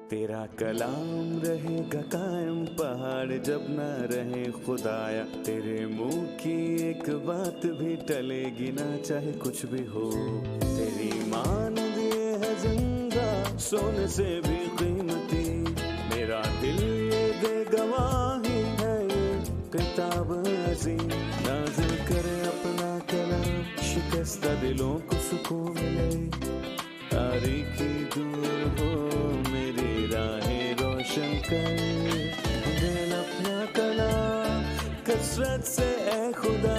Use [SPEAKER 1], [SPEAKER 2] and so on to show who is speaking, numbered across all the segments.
[SPEAKER 1] तेरा कलाम रहेगा कायम पहाड़ जब न रहे खुदाया, तेरे मुंह की एक बात भी टलेगी ना चाहे कुछ भी हो। तेरी मान दिए है जिंदा सोने से भी कीमती, मेरा दिल ये दे गवाही है ये किताब अजीम। नाज़िल करे अपना कलाम, शिकस्ता दिलों को सुकून मिले, तारीखी दूर हो मेरी राहें रोशन कर। दे अपना कलाम कसरत से ए खुदा,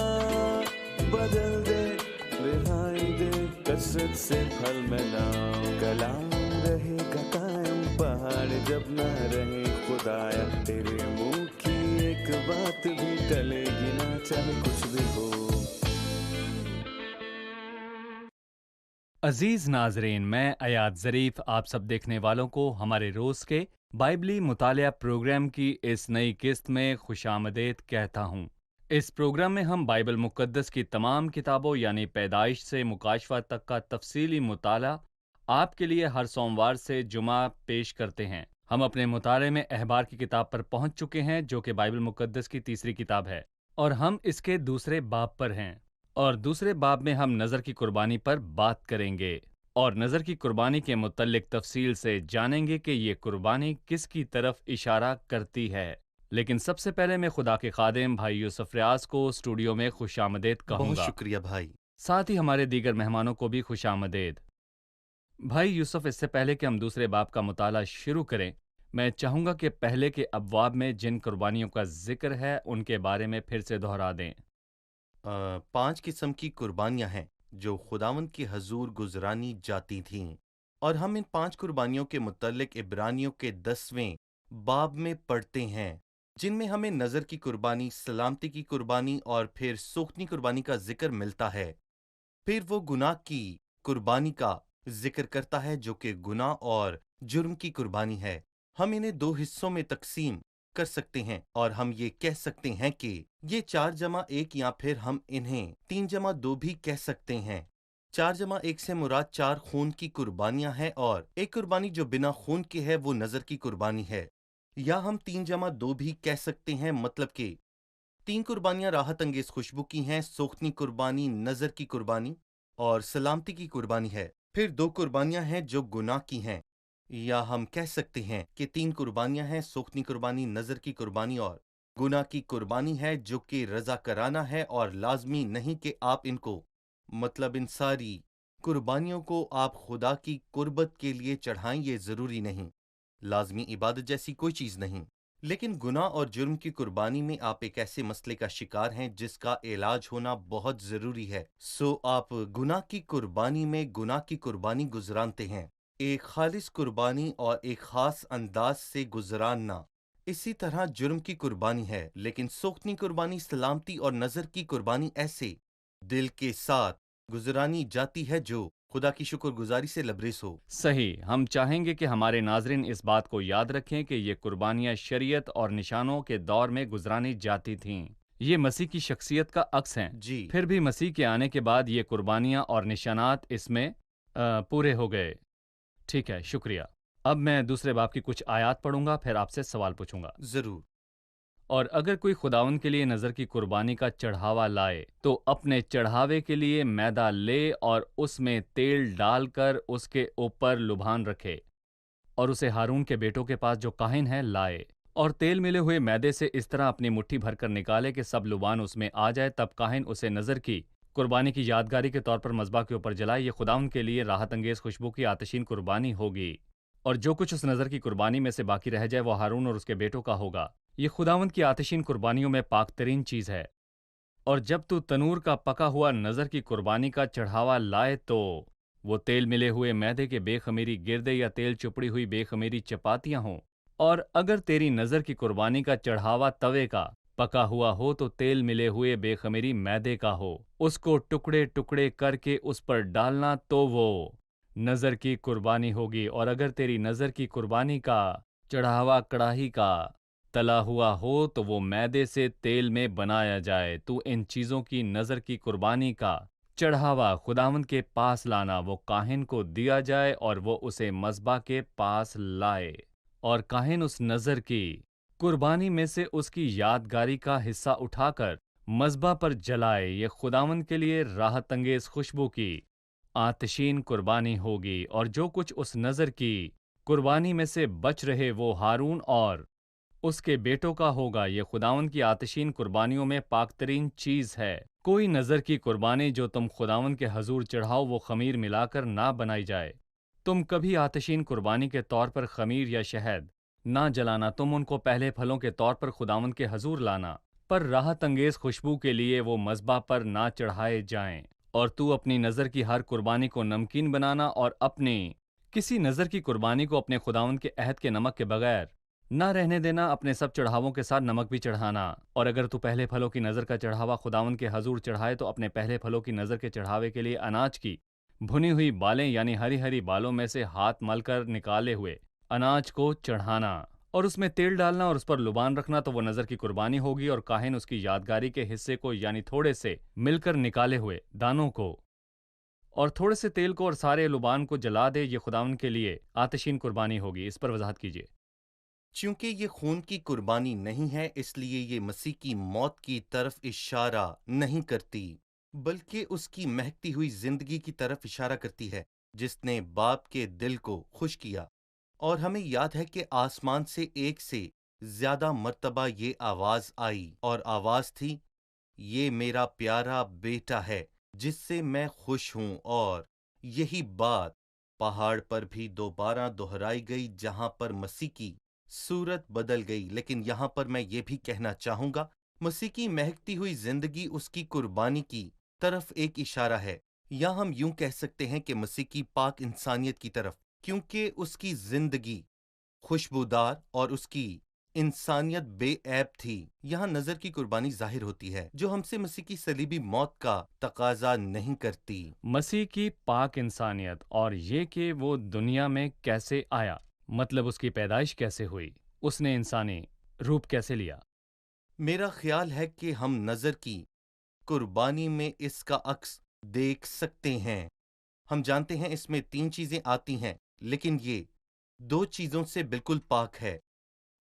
[SPEAKER 1] बदल दे रिहाई दे कसरत से फल में लाओ। कलाम रहेगा कायम पहाड़ जब न रहे खुदाया, तेरे मुंह की एक बात भी टलेगी ना चाहे कुछ भी हो।
[SPEAKER 2] अजीज नाजरीन, मैं अयाद ज़रीफ आप सब देखने वालों को हमारे रोज़ के बाइबली मुतालिया प्रोग्राम की इस नई किस्त में खुशामदीद कहता हूँ। इस प्रोग्राम में हम बाइबल मुक़द्दस की तमाम किताबों यानी पैदाइश से मुकाशवा तक का तफसीली मुताला आपके लिए हर सोमवार से जुमा पेश करते हैं। हम अपने मुताले में अहबार की किताब पर पहुँच चुके हैं, जो कि बाइबल मुक़द्दस की तीसरी किताब है, और हम इसके दूसरे बाब पर हैं। और दूसरे बाब में हम नज़र की कुर्बानी पर बात करेंगे और नज़र की कुर्बानी के मुतल्लिक तफसील से जानेंगे कि ये कुर्बानी किसकी तरफ इशारा करती है। लेकिन सबसे पहले मैं खुदा के खादिम भाई यूसुफ रियाज को स्टूडियो में खुशामदीद
[SPEAKER 3] बहुत
[SPEAKER 2] कहूँगा।
[SPEAKER 3] शुक्रिया भाई।
[SPEAKER 2] साथ ही हमारे दीगर मेहमानों को भी खुशामदीद। भाई यूसुफ, इससे पहले कि हम दूसरे बाब का मुताला शुरू करें, मैं चाहूँगा कि पहले के अबवाब में जिन कुर्बानियों का जिक्र है उनके बारे में फिर से दोहरा दें।
[SPEAKER 3] 5 किस्म की कुर्बानियां हैं जो खुदावंद की हजूर गुजरानी जाती थीं, और हम इन 5 कुर्बानियों के मुतल्लिक इब्रानियों के 10वें बाब में पढ़ते हैं, जिनमें हमें नज़र की कुर्बानी, सलामती की कुर्बानी और फिर सोख्ती कुर्बानी का जिक्र मिलता है। फिर वो गुनाह की कुर्बानी का जिक्र करता है जो कि गुनाह और जुर्म की कुर्बानी है। हम इन्हें 2 हिस्सों में तकसीम कर सकते हैं और हम ये कह सकते हैं कि ये 4+1 या फिर हम इन्हें 3+2 भी कह सकते हैं। 4+1 से मुराद 4 खून की कुर्बानियां हैं और एक कुर्बानी जो बिना खून की है वो नजर की कुर्बानी है। या हम 3+2 भी कह सकते हैं, मतलब कि 3 कुर्बानियां राहत अंगेज खुशबू की हैं, सोख्ती कुर्बानी, नजर की कुर्बानी और सलामती की कुर्बानी है। फिर 2 कुर्बानियां हैं जो गुनाह की हैं। या हम कह सकते हैं कि 3 कुर्बानियां हैं, सोख्ती कुर्बानी, नजर की कुर्बानी और गुनाह की कुर्बानी है, जो कि रजा कराना है और लाजमी नहीं कि आप इनको, मतलब इन सारी कुर्बानियों को आप खुदा की कुर्बत के लिए चढ़ाएं, ये जरूरी नहीं। लाजमी इबादत जैसी कोई चीज नहीं। लेकिन गुनाह और जुर्म की कुर्बानी में आप एक ऐसे मसले का शिकार हैं जिसका इलाज होना बहुत जरूरी है। सो आप गुनाह की कुर्बानी में गुनाह की कुर्बानी गुजरानते हैं, एक खालिस कुर्बानी और एक खास अंदाज से गुजरानना। इसी तरह जुर्म की कुर्बानी है, लेकिन सोख्ती कुर्बानी, सलामती और नजर की कुर्बानी ऐसे दिल के साथ गुजरानी जाती है जो खुदा की शुक्रगुजारी से लबरेज हो।
[SPEAKER 2] सही। हम चाहेंगे कि हमारे नाजरीन इस बात को याद रखें कि ये कुर्बानियाँ शरीयत और निशानों के दौर में गुजरानी जाती थीं। ये मसीह की शख्सियत का अक्स हैं।
[SPEAKER 3] जी।
[SPEAKER 2] फिर भी मसीह के आने के बाद ये कुर्बानियाँ और निशानात इसमें पूरे हो गए। ठीक है, शुक्रिया। अब मैं दूसरे बाब की कुछ आयात पढ़ूंगा, फिर आपसे सवाल पूछूंगा।
[SPEAKER 3] जरूर।
[SPEAKER 2] और अगर कोई खुदावन के लिए नज़र की कुर्बानी का चढ़ावा लाए, तो अपने चढ़ावे के लिए मैदा ले और उसमें तेल डालकर उसके ऊपर लुभान रखे और उसे हारून के बेटों के पास जो काहिन है लाए, और तेल मिले हुए मैदे से इस तरह अपनी मुट्ठी भर कर निकाले कि सब लुभान उसमें आ जाए। तब काहिन उसे नज़र की कुर्बानी की यादगारी के तौर पर मज़बा के ऊपर जलाए। ये खुदावन के लिए राहत अंगेज़ खुशबू की आतशीन कुर्बानी होगी, और जो कुछ उस नज़र की कुर्बानी में से बाकी रह जाए वो हारून और उसके बेटों का होगा। ये खुदावंद की आतिशीन कुर्बानियों में पाक तरीन चीज़ है। और जब तू तनूर का पका हुआ नज़र की कुर्बानी का चढ़ावा लाए, तो वो तेल मिले हुए मैदे के बेखमीरी गिरदे या तेल चुपड़ी हुई बेखमीरी चपातियां हों। और अगर तेरी नज़र की कुर्बानी का चढ़ावा तवे का पका हुआ हो, तो तेल मिले हुए बेखमीरी मैदे का हो। उसको टुकड़े टुकड़े करके उस पर डालना, तो वो नज़र की कुर्बानी होगी। और अगर तेरी नज़र की कुर्बानी का चढ़ावा कड़ाही का तला हुआ हो, तो वो मैदे से तेल में बनाया जाए। तू इन चीज़ों की नज़र की कुर्बानी का चढ़ावा खुदावंद के पास लाना, वो काहिन को दिया जाए और वो उसे मज़बा के पास लाए। اور کاہن اس نذر کی قربانی میں سے اس کی یادگاری کا حصہ اٹھا کر مذبح پر جلائے، یہ خداوند کے لیے راحت انگیز خوشبو کی آتشین قربانی ہوگی، اور جو کچھ اس نذر کی قربانی میں سے بچ رہے وہ ہارون اور اس کے بیٹوں کا ہوگا، یہ خداوند کی آتشین قربانیوں میں پاک ترین چیز ہے۔ کوئی نذر کی قربانی جو تم خداوند کے حضور چڑھاؤ وہ خمیر ملا کر نہ بنائی جائے۔ تم کبھی آتشین قربانی کے طور پر خمیر یا شہد نہ جلانا، تم ان کو پہلے پھلوں کے طور پر خداوند کے حضور لانا، پر راحت انگیز خوشبو کے لیے وہ مذبح پر نہ چڑھائے جائیں۔ اور تو اپنی نذر کی ہر قربانی کو نمکین بنانا، اور اپنی کسی نذر کی قربانی کو اپنے خداوند کے عہد کے نمک کے بغیر نہ رہنے دینا، اپنے سب چڑھاووں کے ساتھ نمک بھی چڑھانا۔ اور اگر تو پہلے پھلوں کی نذر کا چڑھاوا خداوند کے حضور چڑھائے تو اپنے پہلے پھلوں کی نذر کے چڑھاوے کے لیے اناج کی بھنی ہوئی بالیں یعنی ہری ہری بالوں میں سے ہاتھ مل کر نکالے ہوئے اناج کو چڑھانا، اور اس میں تیل ڈالنا اور اس پر لبان رکھنا، تو وہ نذر کی قربانی ہوگی۔ اور کاہن اس کی یادگاری کے حصے کو یعنی تھوڑے سے مل کر نکالے ہوئے دانوں کو اور تھوڑے سے تیل کو اور سارے لبان کو جلا دے، یہ خداوند کے لیے آتشین قربانی ہوگی۔ اس پر وضاحت کیجیے۔
[SPEAKER 3] چونکہ یہ خون کی قربانی نہیں ہے، اس لیے یہ مسیح کی موت کی طرف اشارہ نہیں کرتی، بلکہ اس کی مہکتی ہوئی زندگی کی طرف اشارہ کرتی ہے، جس نے باپ کے دل کو خوش کیا۔ اور ہمیں یاد ہے کہ آسمان سے ایک سے زیادہ مرتبہ یہ آواز آئی، اور آواز تھی، یہ میرا پیارا بیٹا ہے جس سے میں خوش ہوں۔ اور یہی بات پہاڑ پر بھی دوبارہ دہرائی گئی جہاں پر مسیح کی صورت بدل گئی۔ لیکن یہاں پر میں یہ بھی کہنا چاہوں گا، مسیح کی مہکتی ہوئی زندگی اس کی قربانی کی طرف ایک اشارہ ہے، یا ہم یوں کہہ سکتے ہیں کہ مسیح کی پاک انسانیت کی طرف، کیونکہ اس کی زندگی خوشبودار اور اس کی انسانیت بے عیب تھی۔ یہاں نظر کی قربانی ظاہر ہوتی ہے جو ہم سے مسیح کی صلیبی موت کا تقاضا نہیں کرتی۔
[SPEAKER 2] مسیح کی پاک انسانیت اور یہ کہ وہ دنیا میں کیسے آیا، مطلب اس کی پیدائش کیسے ہوئی، اس نے انسانی روپ کیسے لیا۔
[SPEAKER 3] میرا خیال ہے کہ ہم نظر کی قربانی میں اس کا عکس دیکھ سکتے ہیں۔ ہم جانتے ہیں اس میں 3 چیزیں آتی ہیں، لیکن یہ 2 چیزوں سے بالکل پاک ہے۔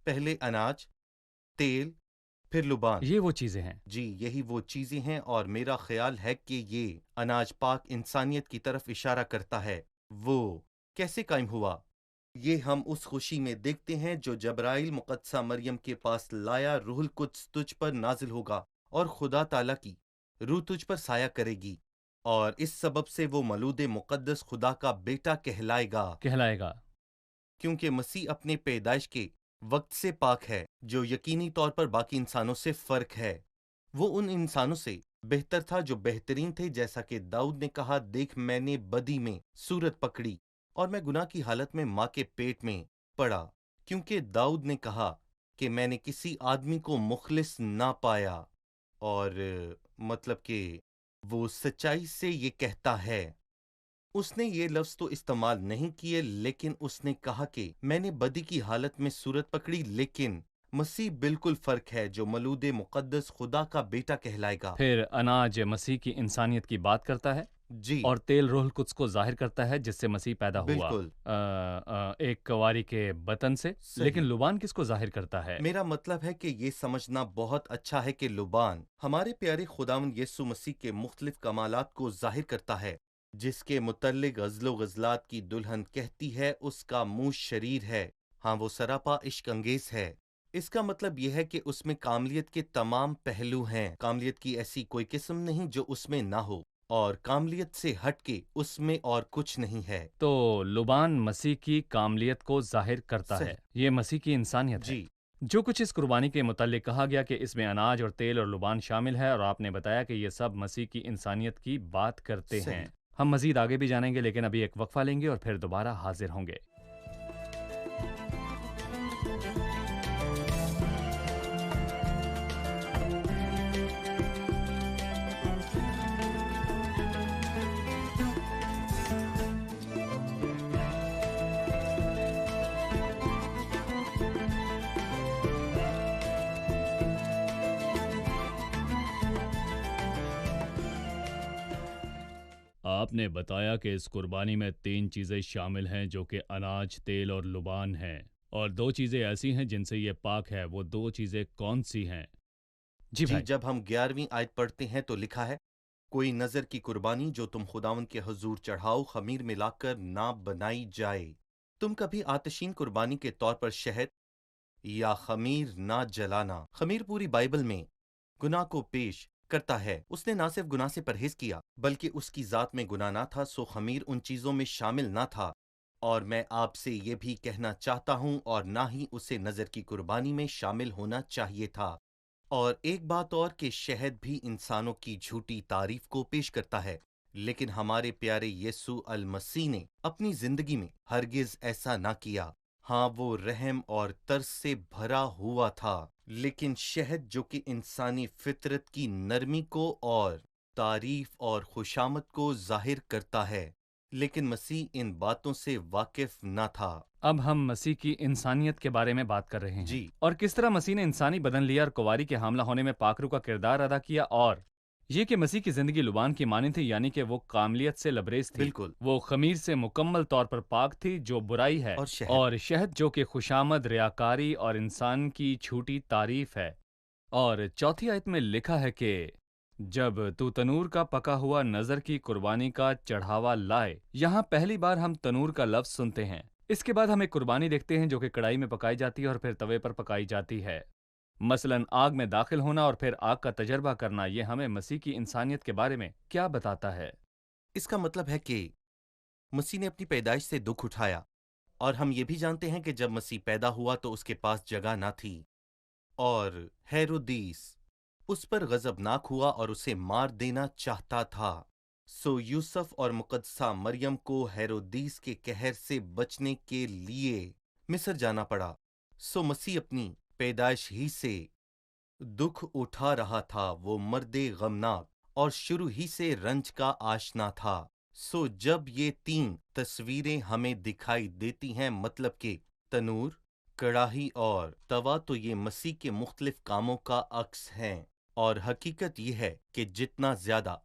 [SPEAKER 3] پہلے اناج، تیل، پھر لبان۔
[SPEAKER 2] یہ وہ چیزیں ہیں۔
[SPEAKER 3] جی یہی وہ چیزیں ہیں، اور میرا خیال ہے کہ یہ اناج پاک انسانیت کی طرف اشارہ کرتا ہے۔ وہ کیسے قائم ہوا؟ یہ ہم اس خوشی میں دیکھتے ہیں جو جبرائیل مقدسہ مریم کے پاس لایا، روح القدس تجھ پر نازل ہوگا اور خدا تعالیٰ کی روح تجھ پر سایہ کرے گی، اور اس سبب سے وہ مولود مقدس خدا کا بیٹا کہلائے گا، کیونکہ مسیح اپنے پیدائش کے وقت سے پاک ہے، جو یقینی طور پر باقی انسانوں سے فرق ہے۔ وہ ان انسانوں سے بہتر تھا جو بہترین تھے، جیسا کہ داؤد نے کہا، دیکھ میں نے بدی میں صورت پکڑی اور میں گناہ کی حالت میں ماں کے پیٹ میں پڑا، کیونکہ داؤد نے کہا کہ میں نے کسی آدمی کو مخلص نہ پایا، اور مطلب کہ وہ سچائی سے یہ کہتا ہے۔ اس نے یہ لفظ تو استعمال نہیں کیے، لیکن اس نے کہا کہ میں نے بدی کی حالت میں صورت پکڑی، لیکن مسیح بالکل فرق ہے، جو مولود مقدس خدا کا بیٹا کہلائے گا۔
[SPEAKER 2] پھر اناج مسیح کی انسانیت کی بات کرتا ہے،
[SPEAKER 3] جی
[SPEAKER 2] اور تیل روح القدس کو ظاہر کرتا ہے جس سے مسیح پیدا ہوا،
[SPEAKER 3] بالکل
[SPEAKER 2] ایک کواری کے بطن سے۔
[SPEAKER 3] صحیح۔
[SPEAKER 2] لیکن لبان کس کو ظاہر کرتا ہے؟
[SPEAKER 3] میرا مطلب ہے کہ یہ سمجھنا بہت اچھا ہے کہ لبان ہمارے پیارے خداوند یسوع مسیح کے مختلف کمالات کو ظاہر کرتا ہے، جس کے متعلق غزل و غزلات کی دلہن کہتی ہے اس کا منہ شریر ہے، ہاں وہ سراپا عشق انگیز ہے۔ اس کا مطلب یہ ہے کہ اس میں کاملیت کے تمام پہلو ہیں، کاملیت کی ایسی کوئی قسم نہیں جو اس میں نہ ہو، اور کاملیت سے ہٹ کے اس میں اور کچھ نہیں ہے۔
[SPEAKER 2] تو لبان مسیح کی کاملیت کو ظاہر کرتا ہے،
[SPEAKER 3] صحیح۔
[SPEAKER 2] یہ مسیح کی انسانیت ہے۔
[SPEAKER 3] جی
[SPEAKER 2] جو کچھ اس قربانی کے متعلق کہا گیا کہ اس میں اناج اور تیل اور لبان شامل ہے، اور آپ نے بتایا کہ یہ سب مسیح کی انسانیت کی بات کرتے ہیں۔
[SPEAKER 3] صحیح۔
[SPEAKER 2] ہم مزید آگے بھی جانیں گے، لیکن ابھی ایک وقفہ لیں گے اور پھر دوبارہ حاضر ہوں گے۔ آپ نے بتایا کہ اس قربانی میں 3 چیزیں شامل ہیں جو کہ اناج، تیل اور لبان ہیں۔ اور दो चीजें ऐसी हैं जिनसे ये पाक है, वो दो चीजें कौन सी हैं? जी
[SPEAKER 3] जी,
[SPEAKER 2] भाई।
[SPEAKER 3] जब हम 11वीं आयत पढ़ते हैं तो लिखा है, कोई नज़र की कुर्बानी जो तुम खुदावंद के हजूर चढ़ाओ खमीर मिलाकर ना बनाई जाए। तुम कभी आतशीन कुर्बानी के तौर पर शहद या खमीर ना जलाना। खमीर पूरी बाइबल में गुनाह को पेश करता है। उसने ना सिर्फ गुनाह से परहेज किया बल्कि उसकी जात में गुनाह ना था, सो खमीर उन चीजों में शामिल ना था। और मैं आपसे ये भी कहना चाहता हूं, और ना ही उसे नजर की कुर्बानी में शामिल होना चाहिए था। और एक बात और कि शहद भी इंसानों की झूठी तारीफ को पेश करता है, लेकिन हमारे प्यारे यीशु अल मसीह ने अपनी जिंदगी में हरगिज ऐसा ना किया। हाँ, वो रहम और तरस से भरा हुआ था, लेकिन शहद जो कि इंसानी फितरत की नरमी को और तारीफ और खुशामद को जाहिर करता है, लेकिन मसीह इन बातों से वाकिफ न था।
[SPEAKER 2] अब हम मसीह की इंसानियत के बारे में बात कर रहे हैं
[SPEAKER 3] जी,
[SPEAKER 2] और किस तरह मसीह ने इंसानी बदन लिया और कुंवारी के हामला होने में पाखरू का किरदार अदा किया, और ये कि मसीह की जिंदगी लुबान की मानी थी, यानी कि वो कामलियत से लबरेज थी।
[SPEAKER 3] बिल्कुल।
[SPEAKER 2] वो खमीर से मुकम्मल तौर पर पाक थी जो बुराई है,
[SPEAKER 3] और शहद,
[SPEAKER 2] और शहद जो कि खुशामद, रियाकारी और इंसान की झूठी तारीफ है। और चौथी आयत में लिखा है कि जब तू तनूर का पका हुआ नजर की कुर्बानी का चढ़ावा लाए। यहाँ पहली बार हम तनूर का लफ्ज सुनते हैं। इसके बाद हम एक कुर्बानी देखते हैं जो कि कढ़ाई में पकाई जाती है और फिर तवे पर पकाई जाती है। मसलन आग में दाखिल होना और फिर आग का तजर्बा करना। ये हमें मसीह की इंसानियत के बारे में क्या बताता है?
[SPEAKER 3] इसका मतलब है कि मसीह ने अपनी पैदाइश से दुख उठाया, और हम ये भी जानते हैं कि जब मसीह पैदा हुआ तो उसके पास जगह ना थी, और हेरोदीस उस पर गजबनाक हुआ और उसे मार देना चाहता था। सो यूसुफ और मुकद्दसा मरियम को हेरोदीस के कहर से बचने के लिए मिस्र जाना पड़ा। सो मसीह अपनी पैदाइश ही से दुख उठा रहा था। वो मर्दे गमनाक और शुरू ही से रंज का आशना था। सो जब ये तीन तस्वीरें हमें दिखाई देती हैं, मतलब कि तनूर, कड़ाही और तवा, तो ये मसीह के मुख्तलिफ कामों का अक्स हैं। और हकीकत ये है कि जितना ज्यादा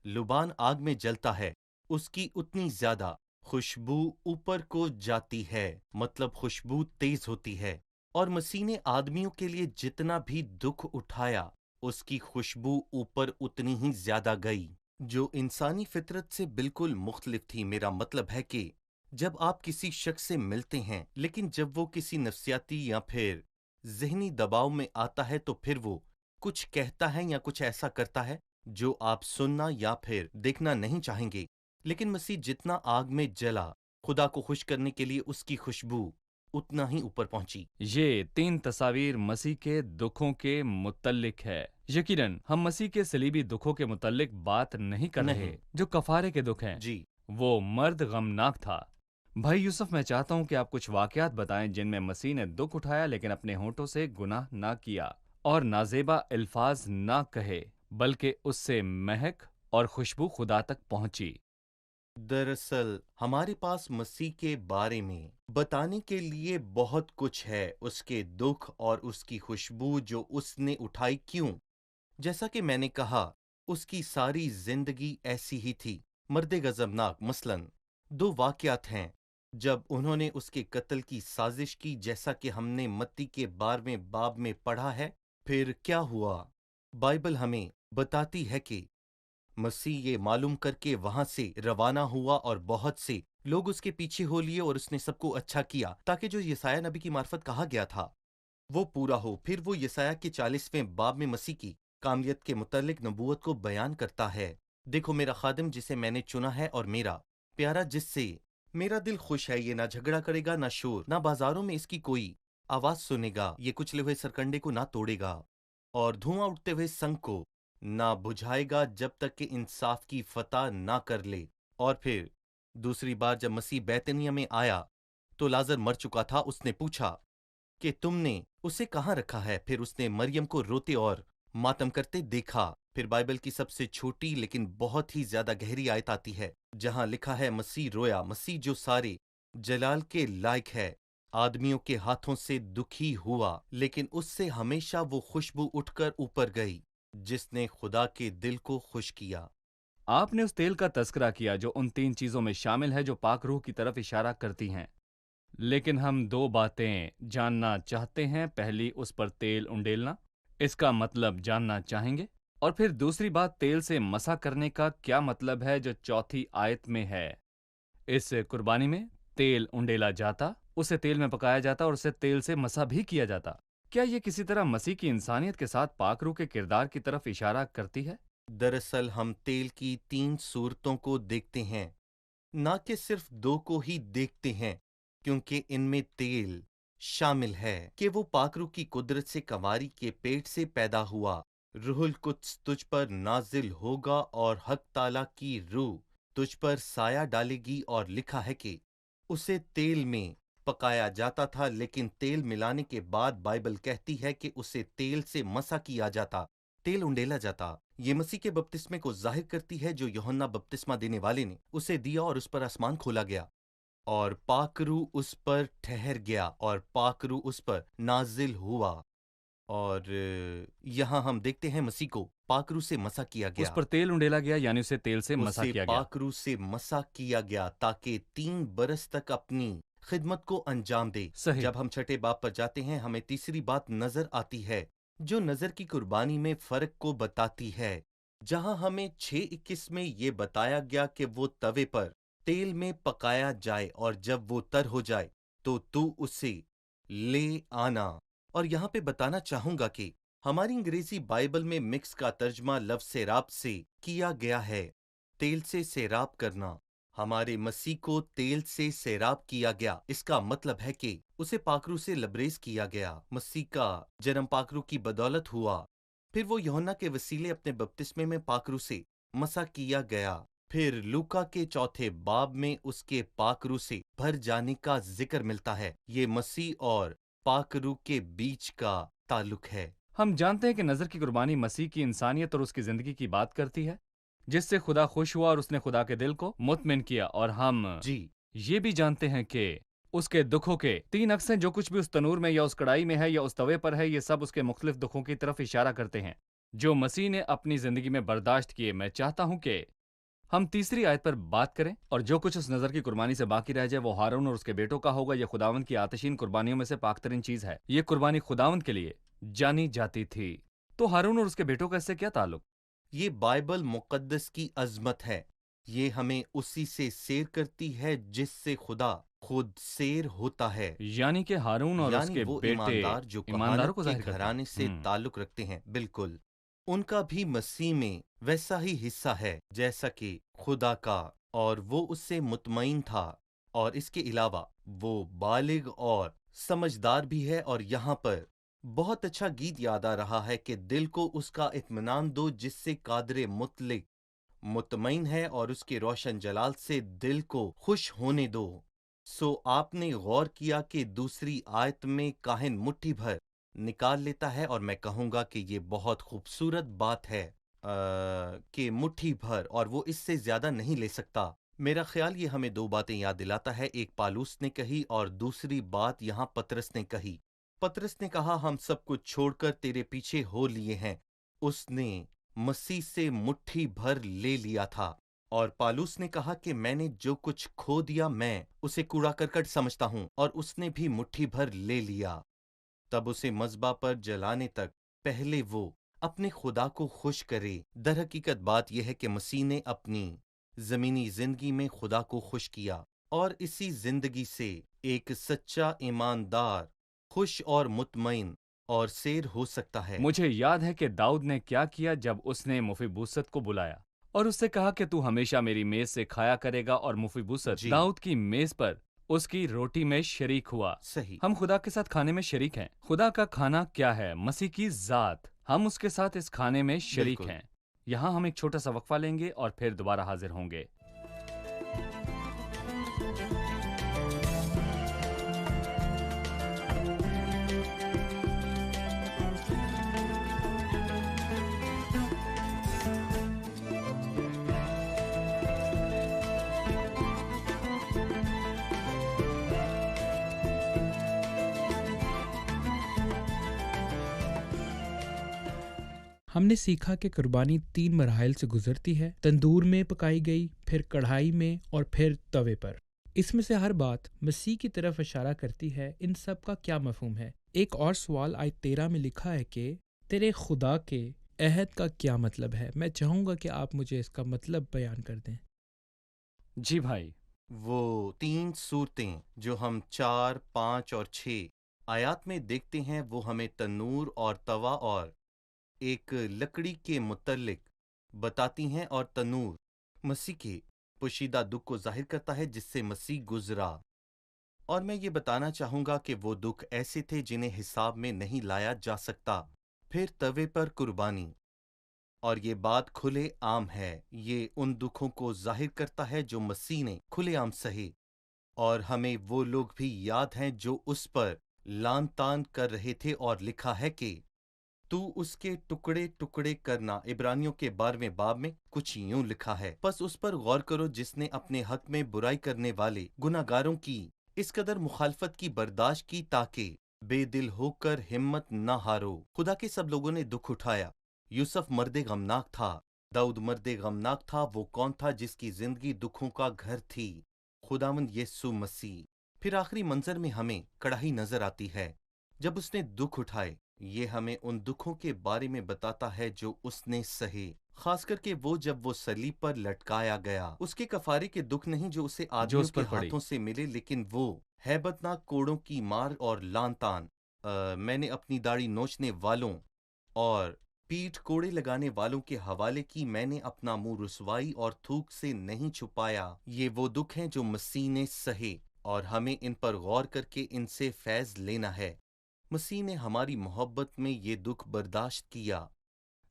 [SPEAKER 3] लुबान आग में जलता है, उसकी उतनी ज्यादा खुशबू ऊपर को जाती है, मतलब खुशबू तेज होती है। और मसीह ने आदमियों के लिए जितना भी दुख उठाया, उसकी खुशबू ऊपर उतनी ही ज्यादा गई, जो इंसानी फितरत से बिल्कुल मुख्तलिफ थी। मेरा मतलब है कि जब आप किसी शख्स से मिलते हैं, लेकिन जब वो किसी नफ्सियाती या फिर ज़हनी दबाव में आता है, तो फिर वो कुछ कहता है या कुछ ऐसा करता है जो आप सुनना या फिर देखना नहीं चाहेंगे। लेकिन मसीह जितना आग में जला, खुदा को खुश करने के लिए उसकी खुशबू उतना ही ऊपर पहुंची।
[SPEAKER 2] ये तीन तस्वीर मसीह के दुखों के मुतल्लिक है। यकीनन हम मसीह के सलीबी दुखों के मुतल्लिक बात नहीं कर रहे
[SPEAKER 3] नहीं।
[SPEAKER 2] जो कफारे के दुख हैं।
[SPEAKER 3] जी,
[SPEAKER 2] वो मर्द गमनाक था। भाई यूसुफ, मैं चाहता हूं कि आप कुछ वाकयात बताएं जिनमें मसीह ने दुख उठाया लेकिन अपने होठों से गुनाह ना किया और नाजेबा अल्फाज ना कहे, बल्कि उससे महक और खुशबू खुदा तक पहुंची।
[SPEAKER 3] दरअसल हमारे पास मसीह के बारे में बताने के लिए बहुत कुछ है। उसके दुख और उसकी खुशबू जो उसने उठाई। क्यों? जैसा कि मैंने कहा, उसकी सारी जिंदगी ऐसी ही थी, मर्दे गजबनाक। मसलन दो वाकयात हैं जब उन्होंने उसके कत्ल की साजिश की, जैसा कि हमने मत्ती के 12वें बाब में पढ़ा है। फिर क्या हुआ? बाइबल हमें बताती है कि मसीह ये मालूम करके वहां से रवाना हुआ और बहुत से लोग उसके पीछे हो लिए, और उसने सबको अच्छा किया ताकि जो यसाया नबी की मार्फत कहा गया था वो पूरा हो। फिर वो यसाया के 40वें बाब में मसीह की कामलियत के मुतल्लिक नबूवत को बयान करता है। देखो, मेरा खादिम जिसे मैंने चुना है, और मेरा प्यारा जिससे मेरा दिल खुश है, ये ना झगड़ा करेगा, ना शोर, ना बाजारों में इसकी कोई आवाज सुनेगा, ये कुचले हुए सरकंडे को ना तोड़ेगा, और धुआं उठते हुए संग को ना बुझाएगा, जब तक कि इंसाफ की फतह ना कर ले। और फिर दूसरी बार जब मसीह बैतनिया में आया तो लाजर मर चुका था। उसने पूछा कि तुमने उसे कहाँ रखा है? फिर उसने मरियम को रोते और मातम करते देखा। फिर बाइबल की सबसे छोटी लेकिन बहुत ही ज्यादा गहरी आयत आती है जहां लिखा है, मसीह रोया। मसीह जो सारे जलाल के लायक है, आदमियों के हाथों से दुखी हुआ, लेकिन उससे हमेशा वो खुशबू उठकर ऊपर गई जिसने खुदा के दिल को खुश किया।
[SPEAKER 2] आपने उस तेल का तस्करा किया जो उन तीन चीजों में शामिल है जो पाक रूह की तरफ इशारा करती हैं। लेकिन हम दो बातें जानना चाहते हैं। पहली, उस पर तेल उंडेलना, इसका मतलब जानना चाहेंगे। और फिर दूसरी बात, तेल से मसा करने का क्या मतलब है, जो चौथी आयत में है। इस कुर्बानी में तेल उंडेला जाता, उसे तेल में पकाया जाता और उसे तेल से मसा भी किया जाता। क्या ये किसी तरह मसीह की इंसानियत के साथ पाकरू के किरदार की तरफ इशारा करती है?
[SPEAKER 3] दरअसल हम तेल की 3 सूरतों को देखते हैं, ना कि सिर्फ 2 को ही देखते हैं, क्योंकि इनमें तेल शामिल है कि वो पाकरू की कुदरत से कंवारी के पेट से पैदा हुआ। रूहुल कुद्स तुझ पर नाजिल होगा और हक ताला की रूह तुझ पर साया डालेगी, और लिखा है कि उसे तेल में पकाया जाता था, लेकिन तेल मिलाने के बाद बाइबल कहती है कि उसे तेल से मसा किया जाता, तेल उंडेला जाता। ये मसीह के बपतिस्मे को जाहिर करती है जो यूहन्ना बपतिस्मा देने वाले ने उसे दिया, और उस पर आसमान खोला गया और पाकरू उस पर ठहर गया और पाकरू उस पर नाजिल हुआ। और यहाँ हम देखते हैं मसीह को पाकरू से मसा किया
[SPEAKER 2] उस
[SPEAKER 3] गया,
[SPEAKER 2] पर तेल उंडेला गया, यानी उसे तेल से मसा
[SPEAKER 3] उसे
[SPEAKER 2] किया गया।
[SPEAKER 3] पाकरू से मसा किया गया ताकि 3 बरस तक अपनी खिदमत को अंजाम दे।
[SPEAKER 2] सही।
[SPEAKER 3] जब हम छठे बाब पर जाते हैं, हमें तीसरी बात नजर आती है जो नजर की कुर्बानी में फर्क को बताती है। जहां हमें 6:21 में ये बताया गया कि वो तवे पर तेल में पकाया जाए, और जब वो तर हो जाए तो तू उसे ले आना। और यहाँ पे बताना चाहूंगा कि हमारी अंग्रेजी बाइबल में मिक्स का तर्जमा लफ्ज सेराब से किया गया है, तेल से सेराब करना। हमारे मसीह को तेल से सेराब किया गया, इसका मतलब है कि उसे पाकरू से लबरेज किया गया। मसीह का जन्म पाकरू की बदौलत हुआ, फिर वो यूहन्ना के वसीले अपने बपतिस्मे में पाकरू से मसा किया गया। फिर लूका के चौथे बाब में उसके पाकरू से भर जाने का जिक्र मिलता है। ये मसीह और पाकरू के बीच का ताल्लुक है।
[SPEAKER 2] हम जानते हैं कि नजर की कुर्बानी मसीह की इंसानियत और उसकी जिंदगी की बात करती है, जिससे खुदा खुश हुआ और उसने खुदा के दिल को मुतमिन किया। और हम
[SPEAKER 3] जी,
[SPEAKER 2] ये भी जानते हैं कि उसके दुखों के 3 अक्स हैं, जो कुछ भी उस तनूर में या उस कढ़ाई में है या उस तवे पर है, ये सब उसके मुख्तलिफ दुखों की तरफ इशारा करते हैं जो मसीह ने अपनी जिंदगी में बर्दाश्त किए। मैं चाहता हूं कि हम तीसरी आयत पर बात करें, और जो कुछ उस नजर की कुर्बानी से बाकी रह जाए वो हारून और उसके बेटों का होगा। यह खुदावंद की आतिशीन कुर्बानियों में से पाकतरीन चीज है। ये कुर्बानी खुदावंद के लिए जानी जाती थी। तो हारून और उसके बेटों का इससे क्या ताल्लुक?
[SPEAKER 3] ये बाइबल मुकद्दस की अजमत है। ये हमें उसी से सेर करती है जिससे खुदा खुद सेर होता है,
[SPEAKER 2] यानी कि हारून और
[SPEAKER 3] यानी
[SPEAKER 2] उसके
[SPEAKER 3] वो
[SPEAKER 2] बेटे
[SPEAKER 3] ईमानदार जो
[SPEAKER 2] ईमानदारों
[SPEAKER 3] कहानत
[SPEAKER 2] को
[SPEAKER 3] के
[SPEAKER 2] जाहिर करते
[SPEAKER 3] घराने से
[SPEAKER 2] हैं।
[SPEAKER 3] ताल्लुक रखते हैं। बिल्कुल, उनका भी मसीह में वैसा ही हिस्सा है जैसा कि खुदा का, और वो उससे मुतमईन था। और इसके अलावा वो बालिग और समझदार भी है। और यहाँ पर बहुत अच्छा गीत याद आ रहा है कि दिल को उसका इत्मीनान दो जिससे कादरे मुतलिक मुतमईन है, और उसके रोशन जलाल से दिल को खुश होने दो। सो आपने गौर किया कि दूसरी आयत में काहिन मुट्ठी भर निकाल लेता है, और मैं कहूँगा कि ये बहुत खूबसूरत बात है कि मुट्ठी भर, और वो इससे ज्यादा नहीं ले सकता। मेरा ख्याल ये हमें 2 बातें याद दिलाता है। एक पालूस ने कही और दूसरी बात यहाँ पतरस ने कही। पतरस ने कहा, हम सब कुछ छोड़कर तेरे पीछे हो लिए हैं। उसने मसीह से मुट्ठी भर ले लिया था। और पालूस ने कहा कि मैंने जो कुछ खो दिया मैं उसे कूड़ा करकट समझता हूं, और उसने भी मुट्ठी भर ले लिया। तब उसे मज़बा पर जलाने तक पहले वो अपने खुदा को खुश करे। दर हकीकत बात यह है कि मसीह ने अपनी जमीनी जिंदगी में खुदा को खुश किया, और इसी जिंदगी से एक सच्चा ईमानदार खुश और मुतमईन और सेर हो सकता है।
[SPEAKER 2] मुझे याद है कि दाऊद ने क्या किया जब उसने मुफीबूसत को बुलाया और उससे कहा कि तू हमेशा मेरी मेज से खाया करेगा, और मुफीबूसत
[SPEAKER 3] जी।
[SPEAKER 2] दाऊद की मेज पर उसकी रोटी में शरीक हुआ।
[SPEAKER 3] सही।
[SPEAKER 2] हम खुदा के साथ खाने में शरीक हैं। खुदा का खाना क्या है? मसीह की जात। हम उसके साथ इस खाने में शरीक
[SPEAKER 3] बिल्कुल।
[SPEAKER 2] हैं। यहाँ हम एक छोटा सा वक्फा लेंगे और फिर दोबारा हाजिर होंगे।
[SPEAKER 4] हमने सीखा कि कुर्बानी 3 मराहिल से गुजरती है: तंदूर में पकाई गई, फिर कढ़ाई में और फिर तवे पर। اس میں سے ہر بات مسیح کی طرف اشارہ کرتی ہے۔ ان سب کا کیا مفہوم ہے؟ ایک اور سوال آیت 13 میں لکھا ہے کہ تیرے خدا کے عہد کا کیا مطلب ہے؟ میں چاہوں گا کہ آپ مجھے اس کا مطلب بیان کر دیں۔
[SPEAKER 2] جی بھائی،
[SPEAKER 3] وہ 3 صورتیں جو ہم 4، 5 اور 6 آیات میں دیکھتے ہیں وہ ہمیں تنور اور توا اور ایک لکڑی کے متعلق بتاتی ہیں، اور تنور مسیح کے پوشیدہ دکھ کو ظاہر کرتا ہے جس سے مسیح گزرا، اور میں یہ بتانا چاہوں گا کہ وہ دکھ ایسے تھے جنہیں حساب میں نہیں لایا جا سکتا۔ پھر توے پر قربانی، اور یہ بات کھلے عام ہے، یہ ان دکھوں کو ظاہر کرتا ہے جو مسیح نے کھلے عام سہے، اور ہمیں وہ لوگ بھی یاد ہیں جو اس پر لان تان کر رہے تھے، اور لکھا ہے کہ تو اس کے ٹکڑے ٹکڑے کرنا۔ عبرانیوں کے 12ویں باب میں کچھ یوں لکھا ہے، پس اس پر غور کرو جس نے اپنے حق میں برائی کرنے والے گناہگاروں کی اس قدر مخالفت کی برداشت کی تاکہ بے دل ہو کر ہمت نہ ہارو۔ خدا کے سب لوگوں نے دکھ اٹھایا۔ یوسف مرد غمناک تھا، داؤد مرد غمناک تھا، وہ کون تھا جس کی زندگی دکھوں کا گھر تھی؟ خداوند یسوع مسیح۔ پھر آخری منظر میں ہمیں کڑاہی نظر آتی ہے جب اس نے دکھ اٹھائے۔ یہ ہمیں ان دکھوں کے بارے میں بتاتا ہے جو اس نے سہے، خاص کر کے وہ جب وہ صلیب پر لٹکایا گیا۔ اس کے کفارے کے دکھ نہیں جو اسے
[SPEAKER 2] جو
[SPEAKER 3] آدمیوں
[SPEAKER 2] اس
[SPEAKER 3] کے
[SPEAKER 2] پر پڑی۔
[SPEAKER 3] ہاتھوں سے ملے، لیکن وہ ہیبت ناک کوڑوں کی مار اور لان تان۔ میں نے اپنی داڑھی نوچنے والوں اور پیٹھ کوڑے لگانے والوں کے حوالے کی، میں نے اپنا منہ رسوائی اور تھوک سے نہیں چھپایا۔ یہ وہ دکھ ہیں جو مسیح نے سہے، اور ہمیں ان پر غور کر کے ان سے فیض لینا ہے۔ مسیح نے ہماری محبت میں یہ دکھ برداشت کیا۔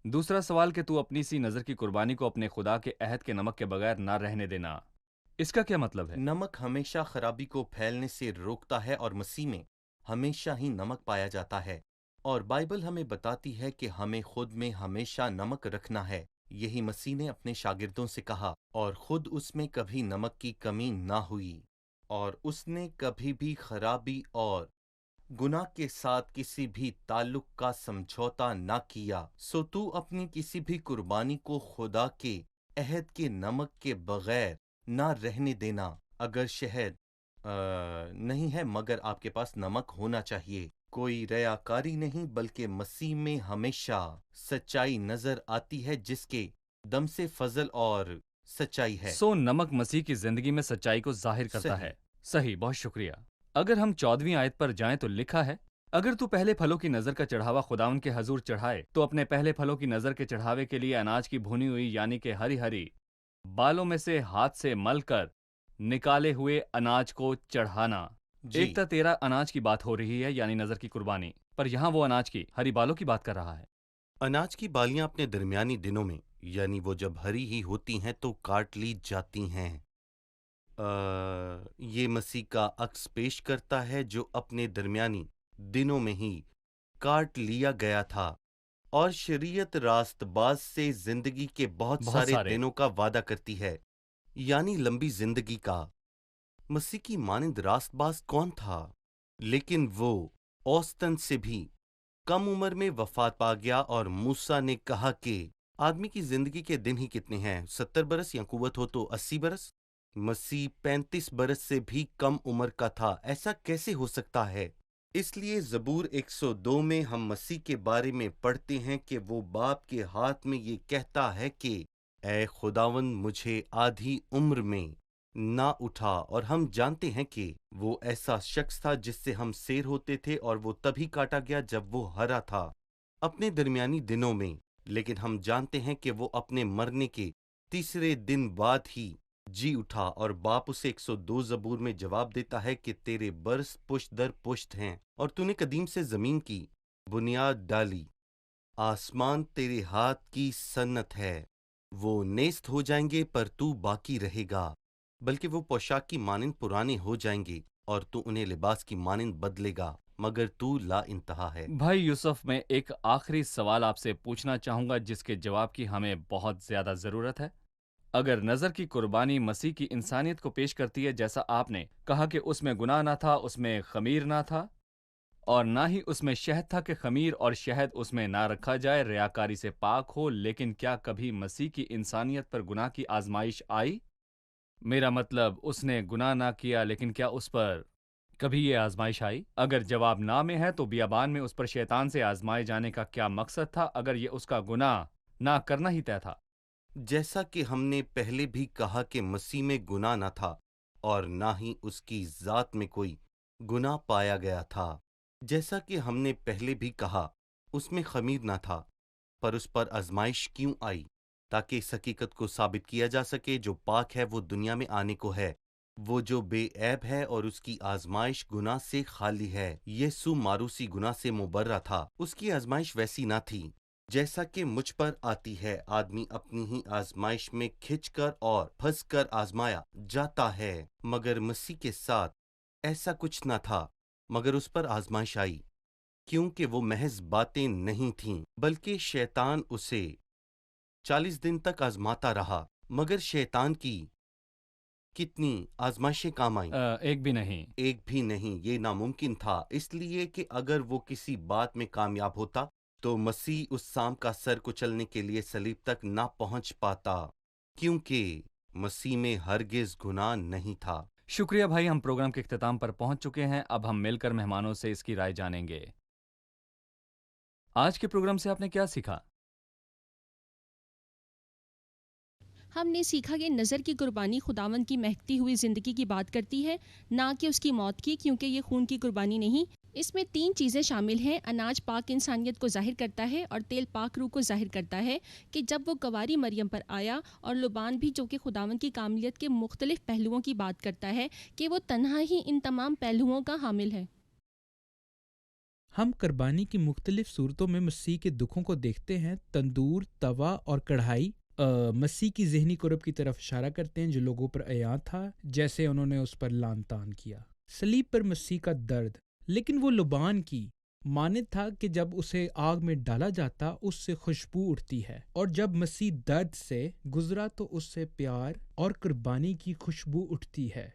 [SPEAKER 2] دوسرا سوال کہ تو اپنی سی نظر کی قربانی کو اپنے خدا کے عہد کے نمک کے بغیر نہ رہنے دینا، اس کا کیا مطلب ہے؟
[SPEAKER 3] نمک ہمیشہ خرابی کو پھیلنے سے روکتا ہے، اور مسیح میں ہمیشہ ہی نمک پایا جاتا ہے، اور بائبل ہمیں بتاتی ہے کہ ہمیں خود میں ہمیشہ نمک رکھنا ہے۔ یہی مسیح نے اپنے شاگردوں سے کہا، اور خود اس میں کبھی نمک کی کمی نہ ہوئی، اور اس نے کبھی بھی خرابی اور گناہ کے ساتھ کسی بھی تعلق کا سمجھوتا نہ کیا۔ سو تو اپنی کسی بھی قربانی کو خدا کے عہد کے نمک کے بغیر نہ رہنے دینا۔ اگر شہد نہیں ہے مگر آپ کے پاس نمک ہونا چاہیے۔ کوئی ریاکاری نہیں، بلکہ مسیح میں ہمیشہ سچائی نظر آتی ہے جس کے دم سے فضل اور سچائی ہے۔
[SPEAKER 2] سو نمک مسیح کی زندگی میں سچائی کو ظاہر کرتا
[SPEAKER 3] صحیح۔
[SPEAKER 2] ہے۔ صحیح، بہت شکریہ۔ اگر ہم 14ویں آیت پر جائیں تو لکھا ہے، اگر تو پہلے پھلوں کی نظر کا چڑھاوا خداوند کے حضور چڑھائے تو اپنے پہلے پھلوں کی نظر کے چڑھاوے کے لیے اناج کی بھونی ہوئی یعنی کہ ہری ہری بالوں میں سے ہاتھ سے مل کر نکالے ہوئے اناج کو چڑھانا۔
[SPEAKER 3] جی،
[SPEAKER 2] ایک تا 13 اناج کی بات ہو رہی ہے یعنی نظر کی قربانی، پر یہاں وہ اناج کی ہری بالوں کی بات کر رہا ہے۔
[SPEAKER 3] اناج کی بالیاں اپنے درمیانی دنوں میں، یعنی وہ جب ہری ہی ہوتی ہیں تو کاٹ لی جاتی ہیں۔ یہ مسیح کا عکس پیش کرتا ہے جو اپنے درمیانی دنوں میں ہی کاٹ لیا گیا تھا، اور شریعت راست باز سے زندگی کے بہت سارے دنوں کا وعدہ کرتی ہے، یعنی لمبی زندگی کا۔ مسیح کی مانند راست باز کون تھا؟ لیکن وہ اوسطن سے بھی کم عمر میں وفات پا گیا، اور موسیٰ نے کہا کہ آدمی کی زندگی کے دن ہی کتنے ہیں، 70 برس یا قوت ہو تو 80 برس۔ مسیح 35 برس سے بھی کم عمر کا تھا۔ ایسا کیسے ہو سکتا ہے؟ اس لیے زبور 102 میں ہم مسیح کے بارے میں پڑھتے ہیں کہ وہ باپ کے ہاتھ میں یہ کہتا ہے کہ اے خداوند مجھے آدھی عمر میں نہ اٹھا، اور ہم جانتے ہیں کہ وہ ایسا شخص تھا جس سے ہم سیر ہوتے تھے، اور وہ تبھی کاٹا گیا جب وہ ہرا تھا اپنے درمیانی دنوں میں۔ لیکن ہم جانتے ہیں کہ وہ اپنے مرنے کے تیسرے دن بعد ہی جی اٹھا، اور باپ اسے 102 زبور میں جواب دیتا ہے کہ تیرے برس پشت در پشت ہیں، اور تو نے قدیم سے زمین کی بنیاد ڈالی، آسمان تیرے ہاتھ کی صنعت ہے۔ وہ نیست ہو جائیں گے پر تو باقی رہے گا، بلکہ وہ پوشاک کی مانند پرانے ہو جائیں گے، اور تو انہیں لباس کی مانند بدلے گا، مگر تو لا انتہا ہے۔
[SPEAKER 2] بھائی یوسف، میں ایک آخری سوال آپ سے پوچھنا چاہوں گا جس کے جواب کی ہمیں بہت زیادہ ضرورت ہے۔ اگر نظر کی قربانی مسیح کی انسانیت کو پیش کرتی ہے جیسا آپ نے کہا کہ اس میں گناہ نہ تھا، اس میں خمیر نہ تھا، اور نہ ہی اس میں شہد تھا کہ خمیر اور شہد اس میں نہ رکھا جائے، ریاکاری سے پاک ہو، لیکن کیا کبھی مسیح کی انسانیت پر گناہ کی آزمائش آئی؟ میرا مطلب اس نے گناہ نہ کیا، لیکن کیا اس پر کبھی یہ آزمائش آئی؟ اگر جواب نہ میں ہے تو بیابان میں اس پر شیطان سے آزمائے جانے کا کیا مقصد تھا اگر یہ اس کا گناہ نہ کرنا ہی طے تھا؟
[SPEAKER 3] جیسا کہ ہم نے پہلے بھی کہا کہ مسیح میں گناہ نہ تھا اور نہ ہی اس کی ذات میں کوئی گناہ پایا گیا تھا۔ جیسا کہ ہم نے پہلے بھی کہا اس میں خمیر نہ تھا، پر اس پر آزمائش کیوں آئی؟ تاکہ اس حقیقت کو ثابت کیا جا سکے جو پاک ہے وہ دنیا میں آنے کو ہے، وہ جو بے عیب ہے اور اس کی آزمائش گناہ سے خالی ہے۔ یسوع معروسی گناہ سے مبرہ تھا، اس کی آزمائش ویسی نہ تھی جیسا کہ مجھ پر آتی ہے۔ آدمی اپنی ہی آزمائش میں کھنچ کر اور پھنس کر آزمایا جاتا ہے، مگر مسیح کے ساتھ ایسا کچھ نہ تھا، مگر اس پر آزمائش آئی کیونکہ وہ محض باتیں نہیں تھیں، بلکہ شیطان اسے 40 دن تک آزماتا رہا۔ مگر شیطان کی کتنی آزمائشیں کام آئیں؟
[SPEAKER 2] ایک بھی نہیں۔
[SPEAKER 3] ایک بھی نہیں۔ یہ ناممکن تھا، اس لیے کہ اگر وہ کسی بات میں کامیاب ہوتا تو مسیح اس سام کا سر کچلنے کے لیے صلیب تک نہ پہنچ پاتا، کیونکہ مسیح میں ہرگز گناہ نہیں تھا۔
[SPEAKER 2] شکریہ بھائی، ہم پروگرام کے اختتام پر پہنچ چکے ہیں۔ اب ہم مل کر مہمانوں سے اس کی رائے جانیں گے۔ آج کے پروگرام سے آپ نے کیا سیکھا؟
[SPEAKER 5] ہم نے سیکھا کہ نظر کی قربانی خداوند کی مہکتی ہوئی زندگی کی بات کرتی ہے، نہ کہ اس کی موت کی، کیونکہ یہ خون کی قربانی نہیں۔ اس میں 3 چیزیں شامل ہیں۔ اناج پاک انسانیت کو ظاہر کرتا ہے، اور تیل پاک روح کو ظاہر کرتا ہے کہ جب وہ کنواری مریم پر آیا، اور لبان بھی جو کہ خداوند کی کاملیت کے مختلف پہلوؤں کی بات کرتا ہے کہ وہ تنہا ہی ان تمام پہلوؤں کا حامل ہے۔
[SPEAKER 4] ہم قربانی کی مختلف صورتوں میں مسیح کے دکھوں کو دیکھتے ہیں۔ تندور، توا اور کڑھائی مسیح کی ذہنی قرب کی طرف اشارہ کرتے ہیں جو لوگوں پر عیاں تھا، جیسے انہوں نے اس پر لان تان کیا۔ صلیب پر مسیح کا درد، لیکن وہ لبان کی مانند تھا کہ جب اسے آگ میں ڈالا جاتا اس سے خوشبو اٹھتی ہے، اور جب مسیح درد سے گزرا تو اس سے پیار اور قربانی کی خوشبو اٹھتی ہے۔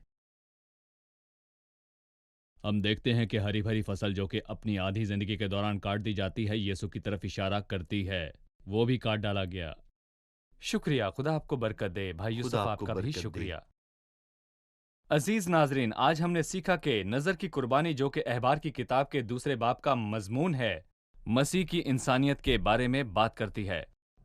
[SPEAKER 2] ہم دیکھتے ہیں کہ ہری بھری فصل جو کہ اپنی آدھی زندگی کے دوران کاٹ دی جاتی ہے، یسوع کی طرف اشارہ کرتی ہے، وہ بھی کاٹ ڈالا گیا۔ شکریہ، خدا آپ کو برکت دے۔ بھائی یوسف،
[SPEAKER 3] خدا آپ
[SPEAKER 2] آپ
[SPEAKER 3] کو
[SPEAKER 2] کا بھی
[SPEAKER 3] برکت دے۔
[SPEAKER 2] شکریہ۔ عزیز ناظرین، آج ہم نے سیکھا کہ نظر کی قربانی جو کہ احبار کی کتاب کے 2 باب کا مضمون ہے، مسیح کی انسانیت کے بارے میں بات کرتی ہے۔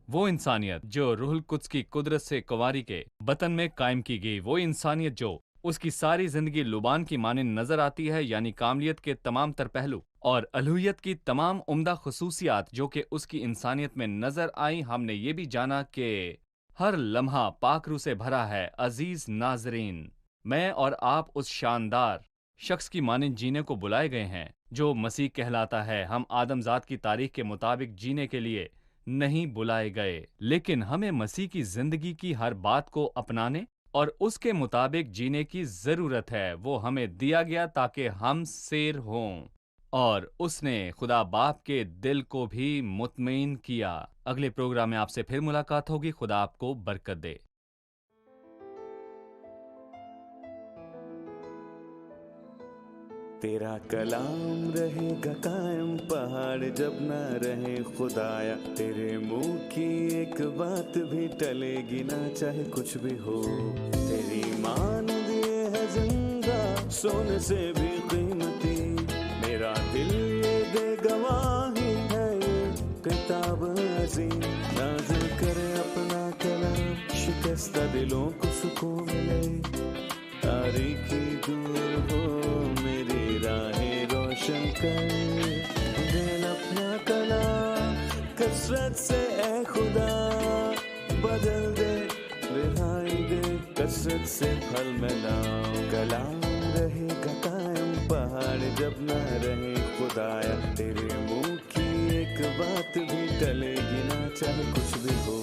[SPEAKER 2] وہ انسانیت جو روح القدس کی قدرت سے کنواری کے بطن میں قائم کی گئی، وہ انسانیت جو اس کی ساری زندگی لبان کی مانند نظر آتی ہے، یعنی کاملیت کے تمام تر پہلو اور الوہیت کی تمام عمدہ خصوصیات جو کہ اس کی انسانیت میں نظر آئیں۔ ہم نے یہ بھی جانا کہ ہر لمحہ پاک روح سے بھرا ہے۔ عزیز ناظرین، میں اور آپ اس شاندار شخص کی مانند جینے کو بلائے گئے ہیں جو مسیح کہلاتا ہے۔ ہم آدم ذات کی تاریخ کے مطابق جینے کے لیے نہیں بلائے گئے، لیکن ہمیں مسیح کی زندگی کی ہر بات کو اپنانے اور اس کے مطابق جینے کی ضرورت ہے۔ وہ ہمیں دیا گیا تاکہ ہم سیر ہوں، اور اس نے خدا باپ کے دل کو بھی مطمئن کیا۔ اگلے پروگرام میں آپ سے پھر ملاقات ہوگی۔ خدا آپ کو برکت دے۔
[SPEAKER 1] تیرا کلام رہے گا قائم، پہاڑ جب نہ رہے خدایا، تیرے منہ کی ایک بات بھی ٹلے گی نہ چاہے کچھ بھی ہو۔ تیری مانند یہ ہے زندہ، سونے سے بھی قیمتی، میرا دل یہ دے گواہی ہے، یہ کتاب عظیم نازل کرے اپنا کلام، شکستہ دلوں کو سکون ملے، تاریکی دور ہو میری راہیں روشن کر، دل اپنا کلام کثرت سے اے خدا بدل دے، رہائی دے کثرت سے پھل ملاؤ۔ کلام رہے گا قائم، پہاڑ جب نہ رہے خدایا، تیرے منہ کی ایک بات بھی ٹلے گی نہ چاہے کچھ بھی ہو۔